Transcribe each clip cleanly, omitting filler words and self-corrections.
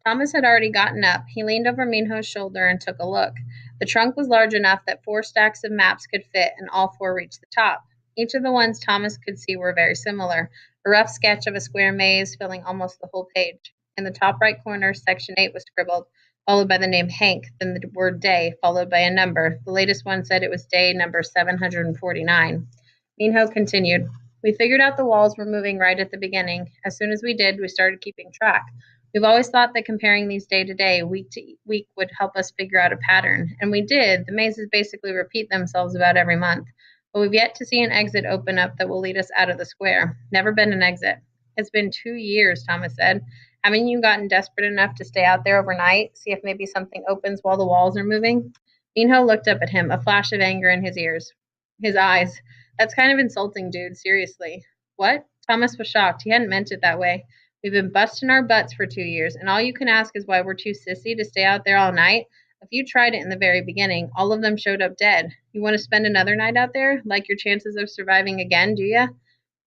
Thomas had already gotten up. He leaned over Minho's shoulder and took a look. The trunk was large enough that 4 stacks of maps could fit, and all 4 reached the top. Each of the ones Thomas could see were very similar. A rough sketch of a square maze filling almost the whole page. In the top right corner, Section 8 was scribbled, followed by the name Hank, then the word day, followed by a number. The latest one said it was day number 749. Minho continued, "We figured out the walls were moving right at the beginning. As soon as we did, we started keeping track. We've always thought that comparing these day to day, week to week would help us figure out a pattern, and we did. The mazes basically repeat themselves about every month. But we've yet to see an exit open up that will lead us out of the square. Never been an exit." "It's been 2 years," Thomas said. "Haven't you gotten desperate enough to stay out there overnight, see if maybe something opens while the walls are moving?" Minho looked up at him, a flash of anger in his eyes. "That's kind of insulting, dude, seriously." "What?" Thomas was shocked. He hadn't meant it that way. "We've been busting our butts for 2 years, and all you can ask is why we're too sissy to stay out there all night? If you tried it in the very beginning, all of them showed up dead. You want to spend another night out there? Like your chances of surviving again, do ya?"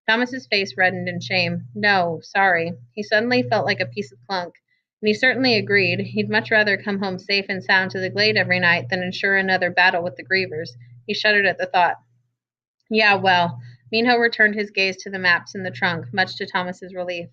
Thomas's face reddened in shame. "No, sorry." He suddenly felt like a piece of clunk, and he certainly agreed. He'd much rather come home safe and sound to the glade every night than ensure another battle with the Grievers. He shuddered at the thought. "Yeah, well." Minho returned his gaze to the maps in the trunk, much to Thomas's relief.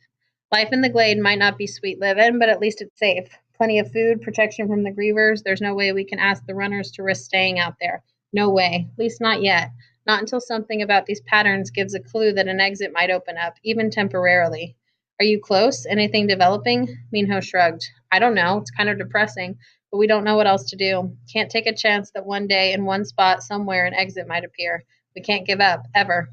"Life in the glade might not be sweet living, but at least it's safe. Plenty of food, protection from the Grievers. There's no way we can ask the runners to risk staying out there. No way. At least not yet. Not until something about these patterns gives a clue that an exit might open up, even temporarily." "Are you close? Anything developing?" Minho shrugged. "I don't know. It's kind of depressing, but we don't know what else to do. Can't take a chance that one day in one spot somewhere an exit might appear. We can't give up, ever."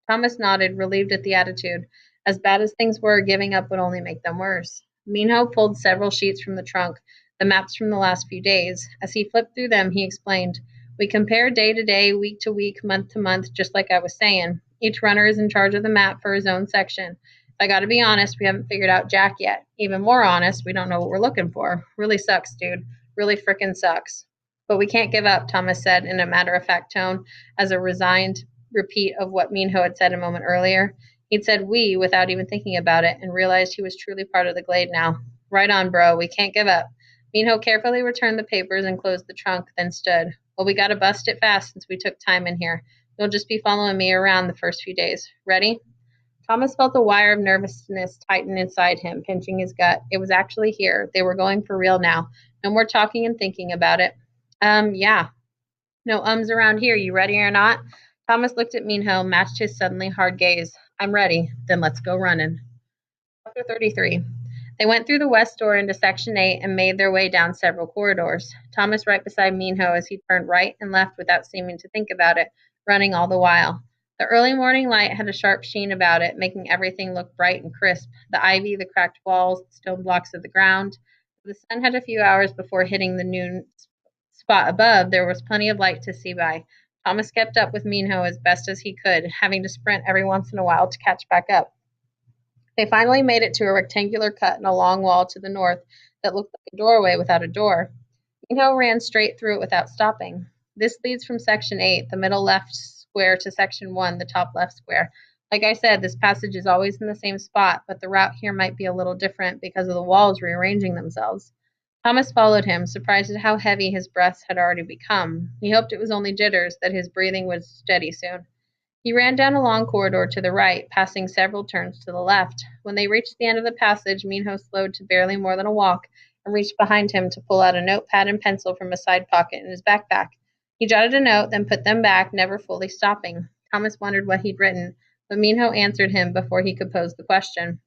Thomas nodded, relieved at the attitude. As bad as things were, giving up would only make them worse. Minho pulled several sheets from the trunk, the maps from the last few days. As he flipped through them, he explained, "We compare day to day, week to week, month to month, just like I was saying. Each runner is in charge of the map for his own section. If I gotta be honest, we haven't figured out Jack yet. Even more honest, we don't know what we're looking for. Really sucks, dude. Really frickin' sucks." "But we can't give up," Thomas said in a matter-of-fact tone, as a resigned repeat of what Minho had said a moment earlier. He'd said "we" without even thinking about it, and realized he was truly part of the glade now. "Right on, bro. We can't give up." Minho carefully returned the papers and closed the trunk, then stood. "Well, we gotta bust it fast since we took time in here. You'll just be following me around the first few days. Ready?" Thomas felt a wire of nervousness tighten inside him, pinching his gut. It was actually here. They were going for real now. No more talking and thinking about it. Yeah. "No ums around here. You ready or not?" Thomas looked at Minho, matched his suddenly hard gaze. "I'm ready." "Then let's go running." Chapter 33. They went through the west door into Section 8 and made their way down several corridors. Thomas right beside Minho as he turned right and left without seeming to think about it, running all the while. The early morning light had a sharp sheen about it, making everything look bright and crisp, the ivy, the cracked walls, the stone blocks of the ground. The sun had a few hours before hitting the noon spot above. There was plenty of light to see by. Thomas kept up with Minho as best as he could, having to sprint every once in a while to catch back up. They finally made it to a rectangular cut in a long wall to the north that looked like a doorway without a door. Minho ran straight through it without stopping. "This leads from Section 8, the middle left square, to Section 1, the top left square. Like I said, this passage is always in the same spot, but the route here might be a little different because of the walls rearranging themselves." Thomas followed him, surprised at how heavy his breath had already become. He hoped it was only jitters, that his breathing would steady soon. He ran down a long corridor to the right, passing several turns to the left. When they reached the end of the passage, Minho slowed to barely more than a walk and reached behind him to pull out a notepad and pencil from a side pocket in his backpack. He jotted a note, then put them back, never fully stopping. Thomas wondered what he'd written, but Minho answered him before he could pose the question.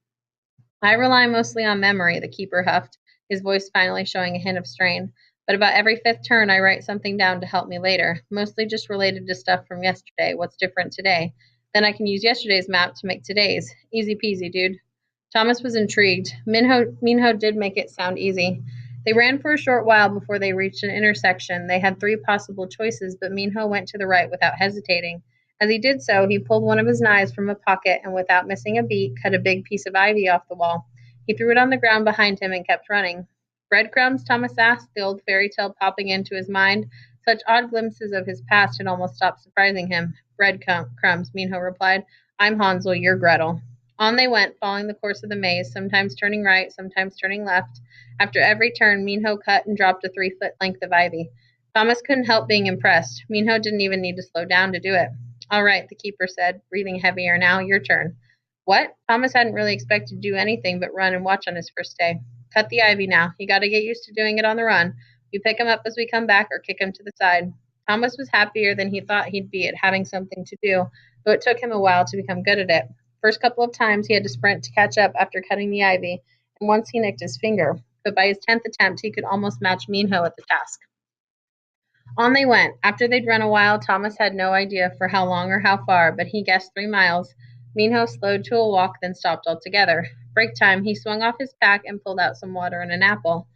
"I rely mostly on memory," the keeper huffed, his voice finally showing a hint of strain. "But about every fifth turn I write something down to help me later, mostly just related to stuff from yesterday, what's different today. Then I can use yesterday's map to make today's. Easy peasy, dude." Thomas was intrigued. Minho did make it sound easy. They ran for a short while before they reached an intersection. They had 3 possible choices, but Minho went to the right without hesitating. As he did so, he pulled one of his knives from a pocket and, without missing a beat, cut a big piece of ivy off the wall. He threw it on the ground behind him and kept running. "Breadcrumbs?" Thomas asked, the old fairy tale popping into his mind. Such odd glimpses of his past had almost stopped surprising him. "Breadcrumbs," Minho replied. "I'm Hansel, you're Gretel." On they went, following the course of the maze, sometimes turning right, sometimes turning left. After every turn, Minho cut and dropped a 3-foot length of ivy. Thomas couldn't help being impressed. Minho didn't even need to slow down to do it. All right, the keeper said, breathing heavier now. Your turn. What? Thomas hadn't really expected to do anything but run and watch on his first day. Cut the ivy now. You got to get used to doing it on the run. We pick him up as we come back or kick him to the side. Thomas was happier than he thought he'd be at having something to do, though it took him a while to become good at it. First couple of times he had to sprint to catch up after cutting the ivy, and once he nicked his finger, but by his 10th attempt he could almost match Minho at the task. On they went. After they'd run a while, Thomas had no idea for how long or how far, but he guessed 3 miles. Minho slowed to a walk, then stopped altogether. Break time, he swung off his pack and pulled out some water and an apple.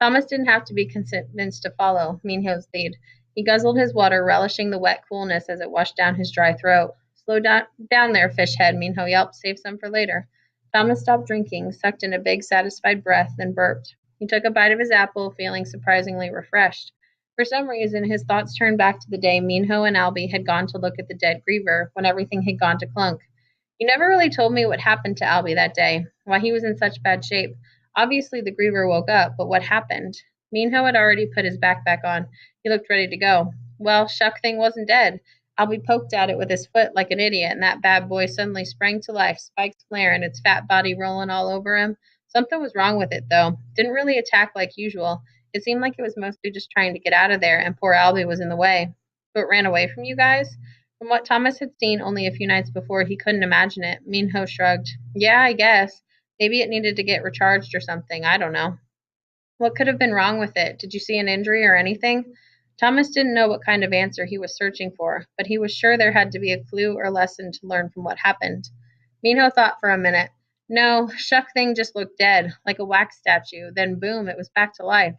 Thomas didn't have to be convinced to follow Minho's lead. He guzzled his water, relishing the wet coolness as it washed down his dry throat. Slow down there, fishhead, Minho yelped. Save some for later. Thomas stopped drinking, sucked in a big, satisfied breath, then burped. He took a bite of his apple, feeling surprisingly refreshed. For some reason, his thoughts turned back to the day Minho and Albie had gone to look at the dead Griever when everything had gone to clunk. You never really told me what happened to Albie that day, why he was in such bad shape. Obviously, the Griever woke up, but what happened? Minho had already put his backpack on. He looked ready to go. Well, Shuck Thing wasn't dead. Albie poked at it with his foot like an idiot, and that bad boy suddenly sprang to life, spikes flaring, its fat body rolling all over him. Something was wrong with it, though. Didn't really attack like usual. It seemed like it was mostly just trying to get out of there, and poor Albie was in the way. So it ran away from you guys? From what Thomas had seen only a few nights before, he couldn't imagine it. Minho shrugged. Yeah, I guess. Maybe it needed to get recharged or something. I don't know. What could have been wrong with it? Did you see an injury or anything? Thomas didn't know what kind of answer he was searching for, but he was sure there had to be a clue or lesson to learn from what happened. Minho thought for a minute. No, Shuck Thing just looked dead, like a wax statue. Then boom, it was back to life.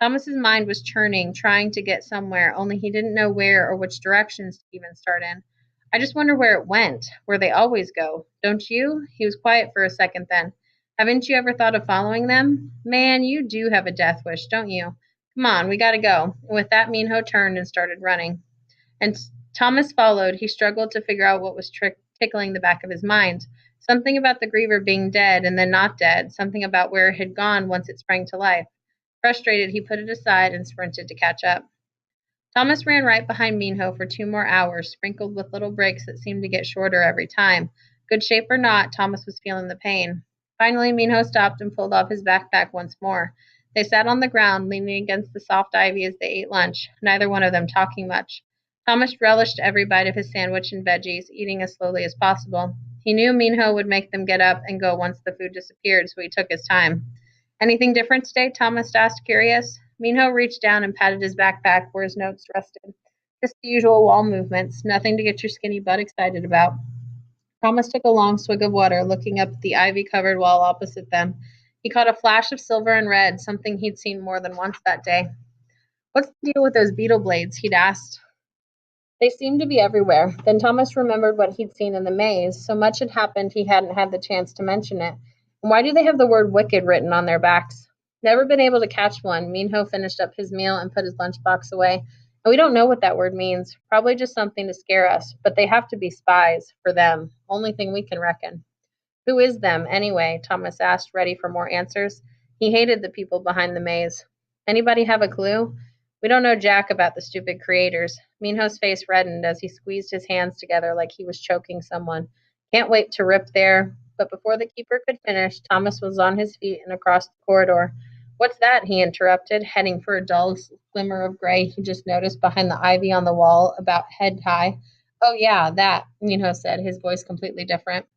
Thomas's mind was churning, trying to get somewhere, only he didn't know where or which directions to even start in. I just wonder where it went, where they always go. Don't you? He was quiet for a second then. Haven't you ever thought of following them? Man, you do have a death wish, don't you? Come on, we gotta go. And with that, Minho turned and started running. And Thomas followed. He struggled to figure out what was tickling the back of his mind. Something about the Griever being dead and then not dead, something about where it had gone once it sprang to life. Frustrated, he put it aside and sprinted to catch up. Thomas ran right behind Minho for 2 more hours, sprinkled with little breaks that seemed to get shorter every time. Good shape or not, Thomas was feeling the pain. Finally, Minho stopped and pulled off his backpack once more. They sat on the ground, leaning against the soft ivy as they ate lunch, neither one of them talking much. Thomas relished every bite of his sandwich and veggies, eating as slowly as possible. He knew Minho would make them get up and go once the food disappeared, so he took his time. Anything different today? Thomas asked, curious. Minho reached down and patted his backpack where his notes rested. Just the usual wall movements, nothing to get your skinny butt excited about. Thomas took a long swig of water, looking up at the ivy-covered wall opposite them. He caught a flash of silver and red, something he'd seen more than once that day. What's the deal with those beetle blades? He'd asked. They seemed to be everywhere. Then Thomas remembered what he'd seen in the maze. So much had happened he hadn't had the chance to mention it. And why do they have the word wicked written on their backs? Never been able to catch one. Minho finished up his meal and put his lunchbox away. And we don't know what that word means. Probably just something to scare us. But they have to be spies for them. Only thing we can reckon. Who is them, anyway? Thomas asked, ready for more answers. He hated the people behind the maze. Anybody have a clue? We don't know jack about the stupid creators. Minho's face reddened as he squeezed his hands together like he was choking someone. Can't wait to rip there. But before the keeper could finish, Thomas was on his feet and across the corridor. What's that? He interrupted, heading for a dull glimmer of gray he just noticed behind the ivy on the wall, about head high. Oh, yeah, that, Minho said, his voice completely different.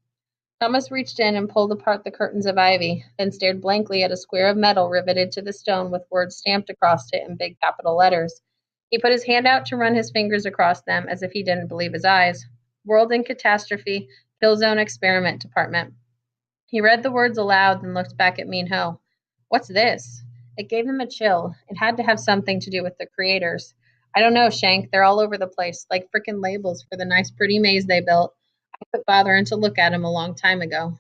Thomas reached in and pulled apart the curtains of ivy, then stared blankly at a square of metal riveted to the stone with words stamped across it in big capital letters. He put his hand out to run his fingers across them as if he didn't believe his eyes. World in Catastrophe, Kill Zone Experiment Department. He read the words aloud and looked back at Minho. What's this? It gave him a chill. It had to have something to do with the creators. I don't know, Shank. They're all over the place, like frickin' labels for the nice pretty maze they built. I quit bothering to look at him a long time ago.